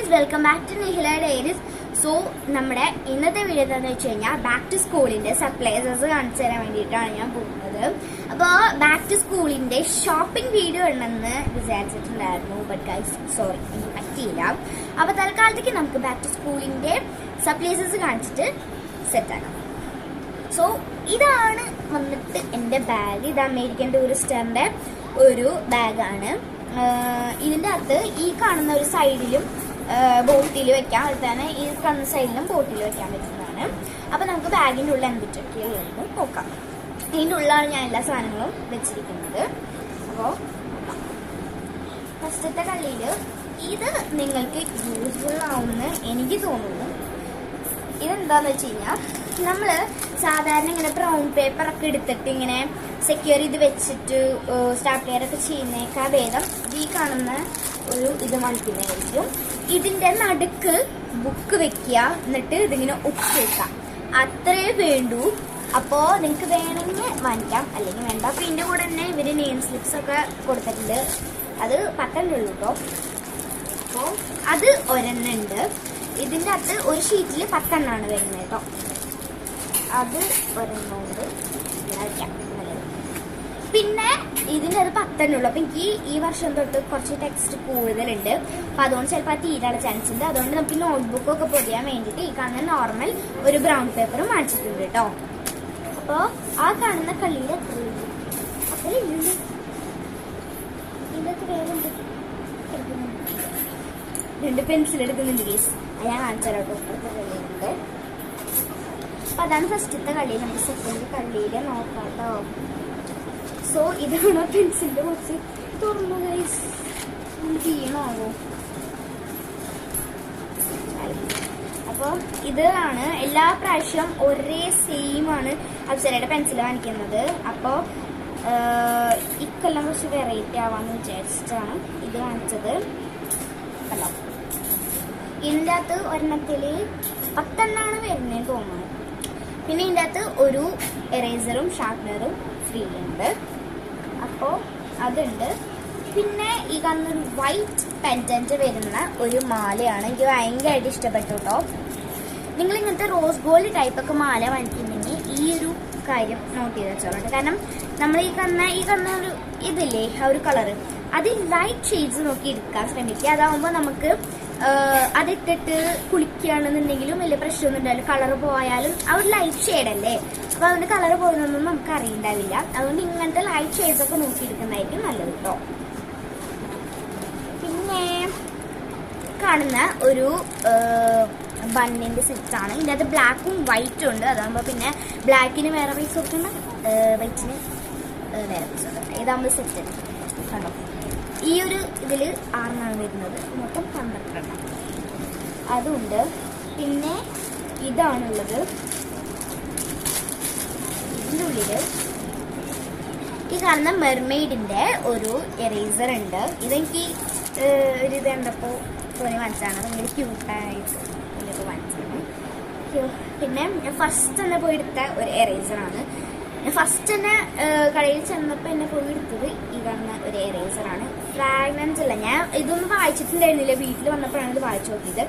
Friends, welcome back to Nihila Diaries. So നമ്മുടെ ഇന്നത്തെ video എന്താണെന്ന് വെച്ച് കഴിഞ്ഞാൽ ബാക്ക് ടു സ്കൂളിന്റെ സർപ്രൈസസ് കാണിച്ചു തരാൻ വേണ്ടിയിട്ടാണ് ഞാൻ പോകുന്നത്. അപ്പോൾ ബാക്ക് ടു സ്കൂളിന്റെ ഷോപ്പിംഗ് വീഡിയോ ഉണ്ടെന്ന് വിചാരിച്ചിട്ടുണ്ടായിരുന്നു, ബട്ട് ഗൈസ് സോറി, എനിക്ക് പറ്റിയില്ല. അപ്പോൾ തൽക്കാലത്തേക്ക് നമുക്ക് ബാക്ക് ടു സ്കൂളിന്റെ സർപ്രൈസസ് കാണിച്ചിട്ട് സെറ്റാക്കാം. സോ ഇതാണ് വന്നിട്ട് എൻ്റെ ബാഗ്. ഇത് അമേരിക്കൻ ടൂറിസ്റ്ററിന്റെ ഒരു ബാഗാണ്. ഇതിൻ്റെ അകത്ത് ഈ കാണുന്ന ഒരു സൈഡിലും ബോട്ടിൽ വെക്കാം, അതുപോലെ തന്നെ ഈ കാണുന്ന സൈഡിലും ബോട്ടിൽ വെക്കാൻ പറ്റുന്നതാണ്. അപ്പം നമുക്ക് ബാഗിൻ്റെ ഉള്ളിൽ എന്തൊക്കെയാണെന്ന് നോക്കാം. ഇതിൻ്റെ ഉള്ളിലാണ് ഞാൻ എല്ലാ സാധനങ്ങളും വെച്ചിരിക്കുന്നത്. അപ്പോൾ ഫസ്റ്റത്തെ കള്ളിയിൽ ഇത് നിങ്ങൾക്ക് യൂസ്ഫുൾ ആവുമെന്ന് എനിക്ക് തോന്നുന്നു. ഇതെന്താന്ന് വെച്ച് കഴിഞ്ഞാൽ, നമ്മൾ സാധാരണ ഇങ്ങനെ ബ്രൗൺ പേപ്പർ ഒക്കെ എടുത്തിട്ട് ഇങ്ങനെ സെക്യൂർ ചെയ്ത് വെച്ചിട്ട് സ്റ്റാപ്ലെയർ ഒക്കെ ചെയ്യുന്നേക്കാൾ ഭേദം ഈ കാണുന്ന ഒരു ഇത് വാങ്ങിക്കുന്നതായിരിക്കും. ഇതിന്റെ നടുക്ക് ബുക്ക് വെക്കുക, എന്നിട്ട് ഇതിങ്ങനെ ഒട്ടിവെക്കാം, അത്രേ വേണ്ടൂ. അപ്പോ നിങ്ങൾക്ക് വേണമെങ്കിൽ വാങ്ങിക്കാം, അല്ലെങ്കിൽ വേണ്ട. അപ്പൊ ഇതിന്റെ കൂടെ തന്നെ ഇവര് നെയിം സ്ലിപ്സ് ഒക്കെ കൊടുത്തിട്ടുണ്ട്. അത് 10 ഉള്ളൂ കേട്ടോ. അപ്പോൾ അത് ഒരെണ്ണം ഉണ്ട്. ഇതിന്റെ അകത്ത് ഒരു ഷീറ്റിൽ 10 എണ്ണമാണ് വരുന്നത് കേട്ടോ. അത് ഒരെണ്ണം ഉണ്ട്. പിന്നെ ഇതിൻ്റെ അത് 10 ഉള്ളൂ. അപ്പൊ എനിക്ക് ഈ വർഷം തൊട്ട് കുറച്ച് ടെക്സ്റ്റ് കൂടുതലുണ്ട്. അപ്പൊ അതുകൊണ്ട് ചിലപ്പോൾ തീരാനുള്ള ചാൻസ് ഉണ്ട്. അതുകൊണ്ട് നമുക്ക് നോട്ട്ബുക്ക് ഒക്കെ പൊതിയാൻ വേണ്ടിയിട്ട് ഈ കാണുന്ന നോർമൽ ഒരു ബ്രൗൺ പേപ്പറും വാങ്ങിച്ചിട്ടുണ്ട് കേട്ടോ. അപ്പോൾ ആ കാണുന്ന കള്ളിയിൽ അത്രയുണ്ട്. ഇതൊക്കെ വേറെ 2 പെൻസിൽ എടുക്കുന്നുണ്ട് കേസ്, ഞാൻ കാണിച്ചു തരാം കേട്ടോ. ഇപ്പോഴത്തെ കളിയുണ്ട്. അപ്പൊ അതാണ് ഫസ്റ്റത്തെ കളി. നമുക്ക് സെക്കൻഡ് കളിയിൽ നോക്കാം കേട്ടോ. സോ ഇതാണ് പെൻസിലിന്റെ ബോക്സ്. തുറന്നു ഗൈസ്, ചെയ്യണമാവോ? അപ്പോൾ ഇതാണ് എല്ലാ പ്രാവശ്യം ഒരേ സെയിം ആണ് അപ്സരയുടെ പെൻസിൽ വാങ്ങിക്കുന്നത്. അപ്പോൾ ഇക്കൊല്ലം കുറച്ച് വെറൈറ്റി ആവാന്ന് വിചാരിച്ചിട്ടാണ് ഇത് വാങ്ങിച്ചത്. കണ്ടോ, ഇതിൻ്റെ അകത്ത് ഒരെണ്ണത്തിൽ 10 എണ്ണമാണ് വരുന്നതെന്ന് തോന്നുന്നു. പിന്നെ ഇതിൻ്റെ അകത്ത് ഒരു എറേസറും ഷാർപ്നറും ഫ്രീ ഉണ്ട്. അപ്പോൾ അതുണ്ട്. പിന്നെ ഈ കാണുന്നൊരു വൈറ്റ് പെൻഡന്റ് വരുന്ന ഒരു മാലയാണ്. എനിക്ക് ഭയങ്കരമായിട്ട് ഇഷ്ടപ്പെട്ടു കേട്ടോ. നിങ്ങൾ ഇങ്ങനത്തെ റോസ് ഗോൾഡ് ടൈപ്പൊക്കെ മാല വാങ്ങിക്കുന്നുണ്ടെങ്കിൽ ഈ ഒരു കാര്യം നോട്ട് ചെയ്ത് വെച്ചോളൂ. കാരണം നമ്മൾ ഈ കാണുന്ന ഒരു ഇതില്ലേ, ആ ഒരു കളറ്, അത് ലൈറ്റ് ഷെയ്ഡ്സ് നോക്കി എടുക്കാൻ ശ്രമിക്കുക. അതാവുമ്പോൾ നമുക്ക് അതിട്ടിട്ട് കുളിക്കുകയാണെന്നുണ്ടെങ്കിലും വലിയ പ്രശ്നമൊന്നും ഉണ്ടാവില്ല. കളർ പോയാലും ആ ഒരു ലൈറ്റ് ഷെയ്ഡല്ലേ, അപ്പോൾ അതുകൊണ്ട് കളർ പോയെന്നൊന്നും നമുക്ക് അറിയണ്ടാവില്ല. അതുകൊണ്ട് ഇങ്ങനത്തെ ലൈറ്റ് ഷെയ്ഡ്സ് ഒക്കെ നോക്കിയെടുക്കുന്നതായിരിക്കും നല്ലത് കേട്ടോ. പിന്നെ കാണുന്ന ഒരു ബണ്ണിന്റെ സെറ്റ് ആണ്. ഇതിൻ്റെ അത് ബ്ലാക്കും വൈറ്റും ഉണ്ട്. അതാകുമ്പോൾ പിന്നെ ബ്ലാക്കിന് വേറെ പൈസ കൊടുക്കണം, വൈറ്റിന് വേറെ പൈസ കൊടുക്കണം. ഇതാകുമ്പോൾ സെറ്റ് കണ്ടോ. ഈ ഒരു ഇതിൽ 6 വരുന്നത്, മൊത്തം 12 അതുണ്ട്. പിന്നെ ഇതാണുള്ളത്. ഇതിൻ്റെ ഉള്ളിൽ ഈ കാണുന്ന മെർമെയ്ഡിന്റെ ഒരു എറേസർ ഉണ്ട്. ഇതെനിക്ക് ഒരു ഇത് കണ്ടപ്പോൾ തോന്നി വാങ്ങിച്ചതാണ്. ഭയങ്കര ക്യൂട്ടായിട്ട് വാങ്ങിച്ചതാണ്. പിന്നെ ഞാൻ ഫസ്റ്റ് തന്നെ പോയി എടുത്ത ഒരു എറേസറാണ്. ഫസ്റ്റ് തന്നെ കടയിൽ ചെന്നപ്പോൾ എന്നെ പോയി എടുത്തത് ഈ കാണുന്ന ഒരു എറേസറാണ്. ഫ്രാഗ്രൻസ് ഉള്ള, ഞാൻ ഇതൊന്നും വായിച്ചിട്ടുണ്ടായിരുന്നില്ല, വീട്ടിൽ വന്നപ്പോഴാണ് ഇത് വായിച്ചു നോക്കിയത്.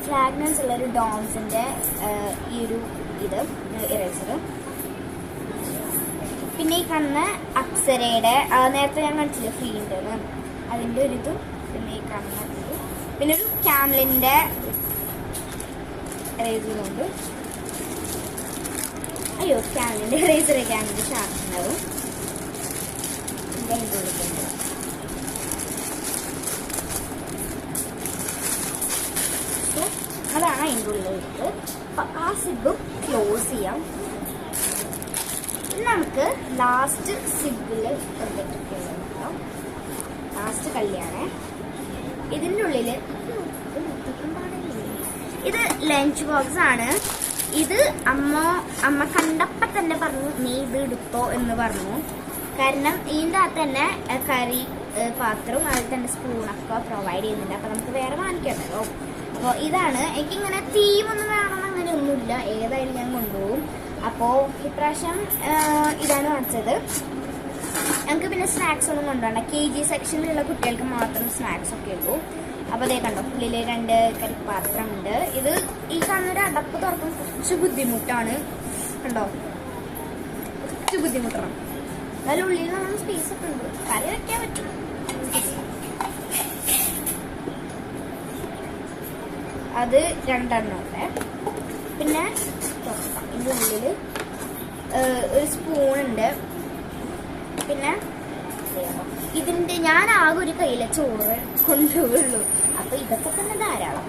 ഫ്രാഗ്രൻസ് ഉള്ള ഒരു ഡോംസിന്റെ ഈ ഒരു ഇത് എറേസർ. പിന്നെ ഈ കാണുന്ന അപ്സരയുടെ നേരത്തെ ഞാൻ കാണിച്ചില്ല ഫ്രീ ഉണ്ടെന്ന്, അതിൻ്റെ ഒരു ഇതും. പിന്നെ ഈ കാണുന്ന ഇത്, പിന്നെ ഒരു ക്യാമലിന്റെ എറേസറുണ്ട്. അയ്യോ, ക്യാമലിന്റെ എറേസർ, ക്യാമലിന്റെ ഷാർപ്നറും അതിൻ്റെ ഉള്ളിലുണ്ട്. സോ അതാണ് അതിൻ്റെ ഉള്ളിലേക്ക്. അപ്പം ആ സിബ് ക്ലോസ് ചെയ്യാം. നമുക്ക് ലാസ്റ്റ് സിബില് ലാസ്റ്റ് കള്ളിയാണ്. ഇതിൻ്റെ ഉള്ളിൽ ഇത് ലഞ്ച് ബോക്സ് ആണ്. ഇത് അമ്മ കണ്ടപ്പോ തന്നെ പറഞ്ഞു, നീ ഇത് എടുത്തോ എന്ന് പറഞ്ഞു. കാരണം ഇതിൻ്റെ അകത്ത് തന്നെ കറി പാത്രവും അതിൽ തന്നെ സ്പൂണൊക്കെ പ്രൊവൈഡ് ചെയ്യുന്നുണ്ട്. അപ്പൊ നമുക്ക് വേറെ വാങ്ങിക്കണ്ടല്ലോ. അപ്പോൾ ഇതാണ്. എനിക്കിങ്ങനെ തീമൊന്നും വേണമെന്ന് അങ്ങനെ ഒന്നുമില്ല, ഏതായാലും ഞാൻ കൊണ്ടുപോകും. അപ്പോൾ ഇപ്രാവശ്യം ഇതാണ് വാങ്ങിച്ചത്. ഞങ്ങൾക്ക് പിന്നെ സ്നാക്സ് ഒന്നും കൊണ്ടുപോകണ്ട. KG സെക്ഷനിലുള്ള കുട്ടികൾക്ക് മാത്രം സ്നാക്സ് ഒക്കെ ഉള്ളൂ. അപ്പോൾ അതേ കണ്ടോ, ഉള്ളിൽ 2 കരിപ്പാത്രം ഉണ്ട്. ഇത് ഈ കാണുന്നൊരു അടപ്പ് തുറക്കാൻ കുറച്ച് ബുദ്ധിമുട്ടാണ് കണ്ടോ, കുറച്ച് ബുദ്ധിമുട്ടാണ്. എന്നാലും ഉള്ളിൽ നമ്മൾ സ്പേസ് ഒക്കെ ഉണ്ട്, കറി വയ്ക്കാൻ പറ്റും. അത് 2 ഉണ്ട്. പിന്നെ ഇതിൻ്റെ ഉള്ളിൽ ഒരു സ്പൂണുണ്ട്. പിന്നെ ഇതിൻ്റെ ഞാൻ ആകെ ഒരു കയ്യിലെ ചോറ് കൊണ്ടുപോയുള്ളൂ, അപ്പോൾ ഇതൊക്കെ തന്നെ ധാരാളം.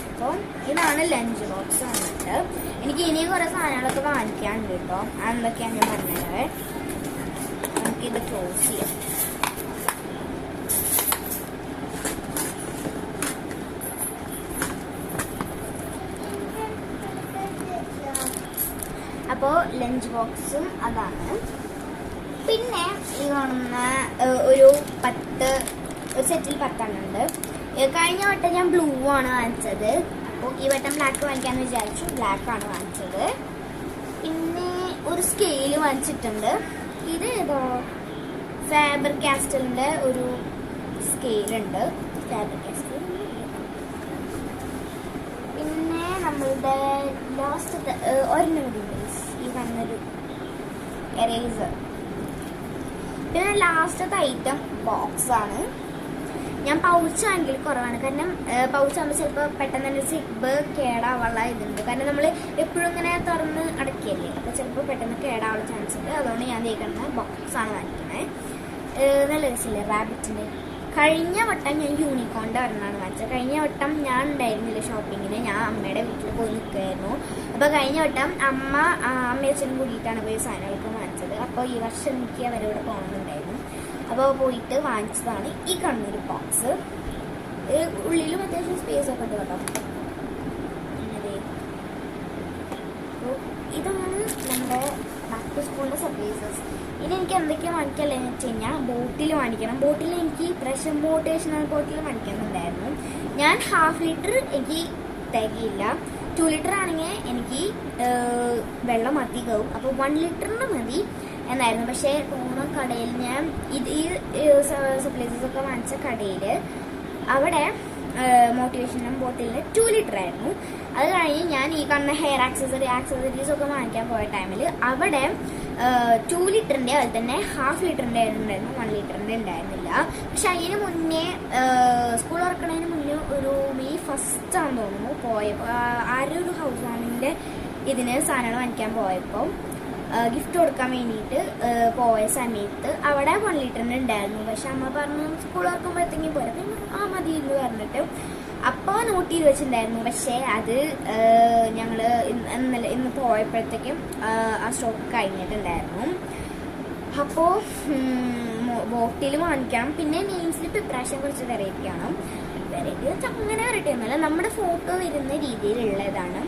അപ്പോൾ ഇതാണ് ലഞ്ച് ബോക്സ് വന്നിട്ട്. എനിക്ക് ഇനിയും കുറേ സാധനങ്ങളൊക്കെ വാങ്ങിക്കാനുണ്ട് കേട്ടോ. അതൊക്കെയാണ് ഞാൻ പറഞ്ഞത്. നമുക്കിത് ക്ലോസ് ചെയ്യാം. അപ്പോൾ ലഞ്ച് ബോക്സും അതാണ്. പിന്നെ ഈ കാണുന്ന ഒരു സെറ്റിൽ 10 ഉണ്ട്. കഴിഞ്ഞ വട്ടം ഞാൻ ബ്ലൂ ആണ് വാങ്ങിച്ചത്, അപ്പോൾ ഈ വട്ടം ബ്ലാക്ക് വാങ്ങിക്കാമെന്ന് വിചാരിച്ചു. ബ്ലാക്ക് ആണ് വാങ്ങിച്ചത്. പിന്നെ ഒരു സ്കെയിൽ വാങ്ങിച്ചിട്ടുണ്ട്. ഇത് ഏതോ ഫാബർ കാസ്റ്റലിൻ്റെ ഒരു സ്കെയിലുണ്ട്. Faber castle. പിന്നെ നമ്മളുടെ ലാസ്റ്റത്തെ ഒരെണ്ണം കൂടി ഈ കാണുന്നൊരു എറേസർ. പിന്നെ ലാസ്റ്റത്തെ ഐറ്റം ബോക്സ് ആണ്. ഞാൻ പൗച്ച് ആണെങ്കിൽ കുറവാണ്, കാരണം പൗച്ച് ആകുമ്പോൾ ചിലപ്പോൾ പെട്ടെന്ന് തന്നെ സിബ് കേടാവാനുള്ള ഇതുണ്ട്. കാരണം നമ്മൾ എപ്പോഴും ഇങ്ങനെ തുറന്ന് അടക്കിയല്ലേ, അപ്പോൾ ചിലപ്പോൾ പെട്ടെന്ന് കേടാവാനുള്ള ചാൻസ് ഉണ്ട്. അതുകൊണ്ട് ഞാൻ തേക്കുന്ന ബോക്സ് ആണ് വാങ്ങിക്കുന്നത്. നല്ല രസമില്ലേ റാബിറ്റിൻ്റെ. കഴിഞ്ഞ വട്ടം ഞാൻ യൂണിക്കോണിൻ്റെ ഒരെണ്ണമാണ് വാങ്ങിച്ചത്. കഴിഞ്ഞ വട്ടം ഞാൻ ഉണ്ടായിരുന്നില്ല ഷോപ്പിങ്ങിന്, ഞാൻ അമ്മയുടെ വീട്ടിൽ പോയി നിൽക്കുമായിരുന്നു. അപ്പോൾ കഴിഞ്ഞ വട്ടം അമ്മയും അച്ഛനും കൂടിയിട്ടാണ് പോയി സാധനങ്ങളൊക്കെ വാങ്ങിച്ചത്. അപ്പോൾ ഈ വർഷം എനിക്ക് അവരോട് പോകണമെന്നുണ്ടായിരുന്നു. അപ്പോൾ പോയിട്ട് വാങ്ങിച്ചതാണ് ഈ കണ്ണൂർ ബോക്സ്. ഉള്ളിലും അത്യാവശ്യം സ്പേസ് ഒക്കെ ഉണ്ട് കേട്ടോ. ഇതാണ് നമ്മുടെ ബാക്ക് ടു സ്കൂളിൻ്റെ സർപ്രൈസസ്. ഇനി എനിക്ക് എന്തൊക്കെയാണ് വാങ്ങിക്കല്ലെന്ന് വെച്ച് കഴിഞ്ഞാൽ ബോട്ടിൽ വാങ്ങിക്കണം. ബോട്ടിൽ എനിക്ക് പ്രഷർ മോട്ടിവേഷണൽ ബോട്ടിൽ വാങ്ങിക്കുന്നുണ്ടായിരുന്നു. ഞാൻ 1/2 ലിറ്റർ എനിക്ക് തികയില്ല. 2 ലിറ്റർ ആണെങ്കിൽ എനിക്ക് വെള്ളം അധികവും, അപ്പോൾ 1 ലിറ്ററിന് മതി എന്നായിരുന്നു. പക്ഷേ പോണ കടയിൽ ഞാൻ ഈ സർപ്രൈസസ് ഒക്കെ വാങ്ങിച്ച കടയിൽ അവിടെ മോട്ടിവേഷണൽ ബോട്ടിലിന് 2 ലിറ്റർ ആയിരുന്നു. അത് കഴിഞ്ഞ് ഞാൻ ഈ കാണുന്ന ഹെയർ ആക്സസറീസ് ഒക്കെ വാങ്ങിക്കാൻ പോയ ടൈമിൽ അവിടെ 2 ലിറ്ററിൻ്റെ അതുപോലെ തന്നെ 1/2 ലിറ്ററിൻ്റെ ഉണ്ടായിരുന്നു, 1 ലിറ്ററിൻ്റെ ഉണ്ടായിരുന്നില്ല. പക്ഷെ അതിന് മുന്നേ സ്കൂൾ തുറക്കുന്നതിന് മുന്നേ ഒരു മെയ് 1 ആണെന്ന് തോന്നുന്നു പോയപ്പോൾ ആരും ഒരു ഹൗസ് വാമിൻ്റെ ഇതിന് സാധനങ്ങൾ വാങ്ങിക്കാൻ പോയപ്പോൾ ഗിഫ്റ്റ് കൊടുക്കാൻ വേണ്ടിയിട്ട് പോയ സമയത്ത് അവിടെ 1 ലിറ്ററിന് ഉണ്ടായിരുന്നു. പക്ഷെ അമ്മ പറഞ്ഞു സ്കൂൾ തുറക്കുമ്പോഴത്തേക്കും പോലെ പിന്നെ മതി എന്ന് പറഞ്ഞിട്ട് അപ്പോൾ നോട്ട് ചെയ്ത് വെച്ചിട്ടുണ്ടായിരുന്നു. പക്ഷേ അത് ഞങ്ങൾ ഇന്ന് പോയപ്പോഴത്തേക്കും ആ സ്റ്റോക്ക് കഴിഞ്ഞിട്ടുണ്ടായിരുന്നു. അപ്പോൾ ബോട്ടിൽ വാങ്ങിക്കണം. പിന്നെ നെയിം സ്ലിപ്പ് ഇപ്രാവശ്യം കുറച്ച് വെറൈറ്റി ആണ്. വെറൈറ്റി വെച്ചാൽ അങ്ങനെ വെറൈറ്റി ഒന്നുമല്ല, നമ്മുടെ ഫോട്ടോ വരുന്ന രീതിയിലുള്ളതാണ്.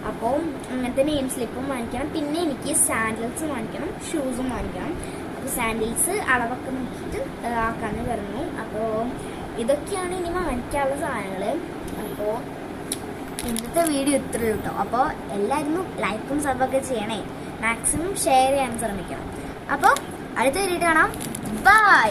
അപ്പോൾ അങ്ങനത്തെ നെയിം സ്ലിപ്പും വാങ്ങിക്കണം. പിന്നെ എനിക്ക് സാൻഡിൽസ് വാങ്ങിക്കണം, ഷൂസും വാങ്ങിക്കണം. അപ്പോൾ സാൻഡിൽസ് അളവൊക്കെ നോക്കിയിട്ട് ആക്കാമെന്ന് പറഞ്ഞു. അപ്പോൾ ഇതൊക്കെയാണ് ഇനി വാങ്ങിക്കാനുള്ള സാധനങ്ങൾ. അപ്പോൾ ഇന്നത്തെ വീഡിയോ ഇത്രയേ കേട്ടോ. അപ്പോൾ എല്ലാവരും ലൈക്കും സബ്ബൊക്കെ ചെയ്യണേ, മാക്സിമം ഷെയർ ചെയ്യാൻ ശ്രമിക്കണം. അപ്പോൾ അടുത്ത വീഡിയോ കാണാം. ബൈ.